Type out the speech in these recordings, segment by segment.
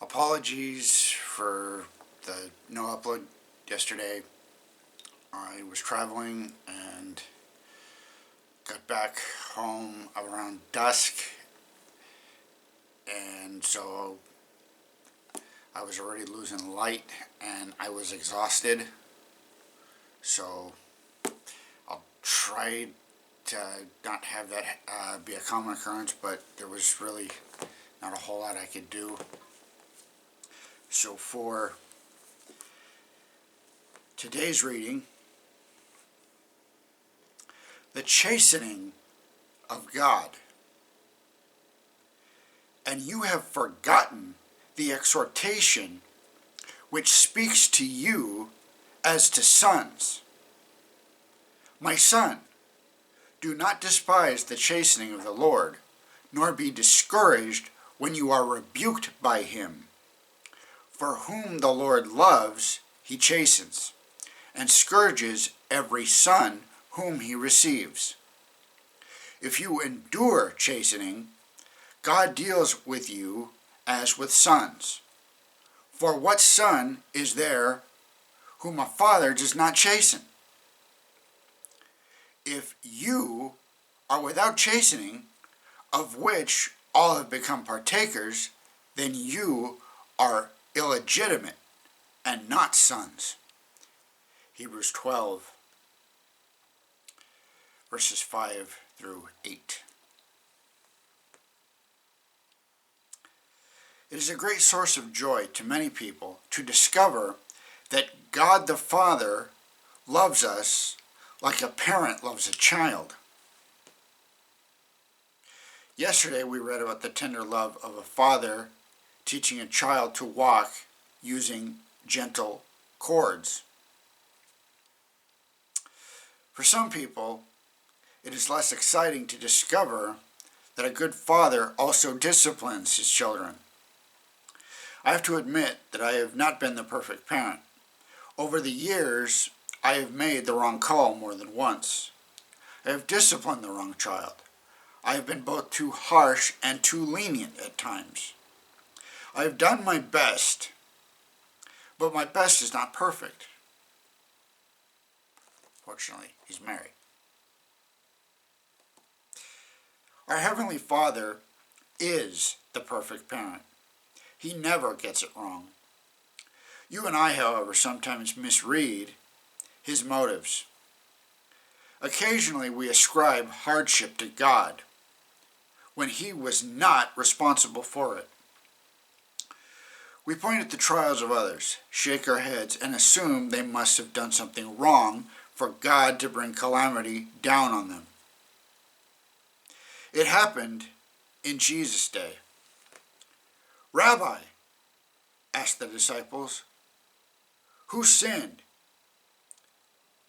Apologies for the no upload yesterday. I was traveling and got back home around dusk, and so I was already losing light and I was exhausted. So I'll try to not have that be a common occurrence, but there was really not a whole lot I could do. So for today's reading, the chastening of God. And you have forgotten the exhortation which speaks to you as to sons. My son, do not despise the chastening of the Lord, nor be discouraged when you are rebuked by him. For whom the Lord loves, he chastens, and scourges every son whom he receives. If you endure chastening, God deals with you as with sons. For what son is there whom a father does not chasten? If you are without chastening, of which all have become partakers, then you are illegitimate and not sons. Hebrews 12, verses 5 through 8. It is a great source of joy to many people to discover that God the Father loves us like a parent loves a child. Yesterday we read about the tender love of a father teaching a child to walk using gentle cords. For some people, it is less exciting to discover that a good father also disciplines his children. I have to admit that I have not been the perfect parent. Over the years, I have made the wrong call more than once. I have disciplined the wrong child. I have been both too harsh and too lenient at times. I have done my best, but my best is not perfect. Fortunately, he's married. Our Heavenly Father is the perfect parent. He never gets it wrong. You and I, however, sometimes misread his motives. Occasionally we ascribe hardship to God when he was not responsible for it. We point at the trials of others, shake our heads, and assume they must have done something wrong for God to bring calamity down on them. It happened in Jesus' day. Rabbi, asked the disciples, who sinned,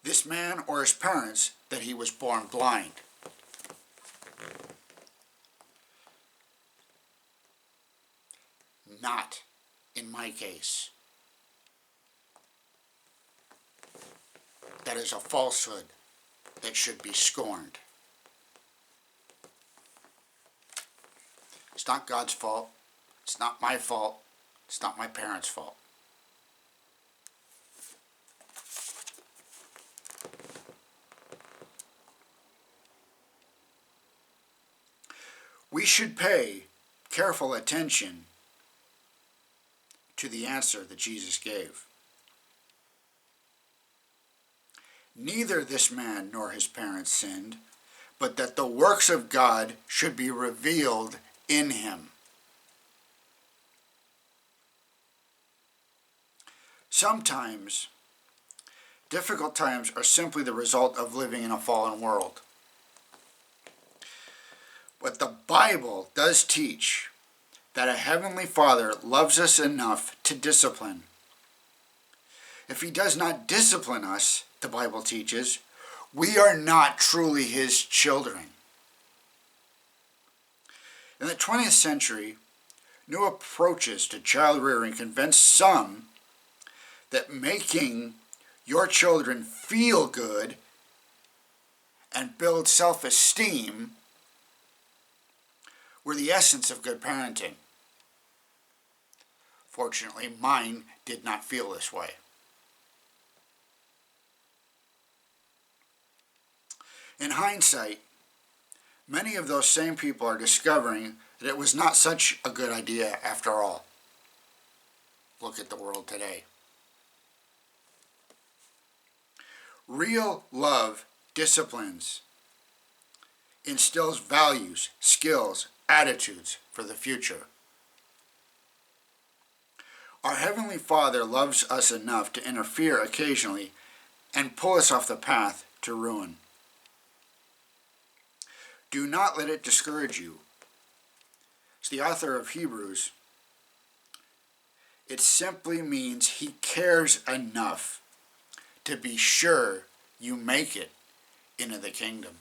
this man or his parents, that he was born blind? Not in my case. That is a falsehood that should be scorned. It's not God's fault. It's not my fault. It's not my parents' fault. We should pay careful attention to the answer that Jesus gave. Neither this man nor his parents sinned, but that the works of God should be revealed in him. Sometimes, difficult times are simply the result of living in a fallen world. But the Bible does teach that a Heavenly Father loves us enough to discipline. If he does not discipline us, the Bible teaches, we are not truly his children. In the 20th century, new approaches to child rearing convinced some that making your children feel good and build self-esteem were the essence of good parenting. Fortunately, mine did not feel this way. In hindsight, many of those same people are discovering that it was not such a good idea after all. Look at the world today. Real love disciplines, instills values, skills, attitudes for the future. Our Heavenly Father loves us enough to interfere occasionally and pull us off the path to ruin. Do not let it discourage you. As the author of Hebrews, it simply means He cares enough to be sure you make it into the kingdom.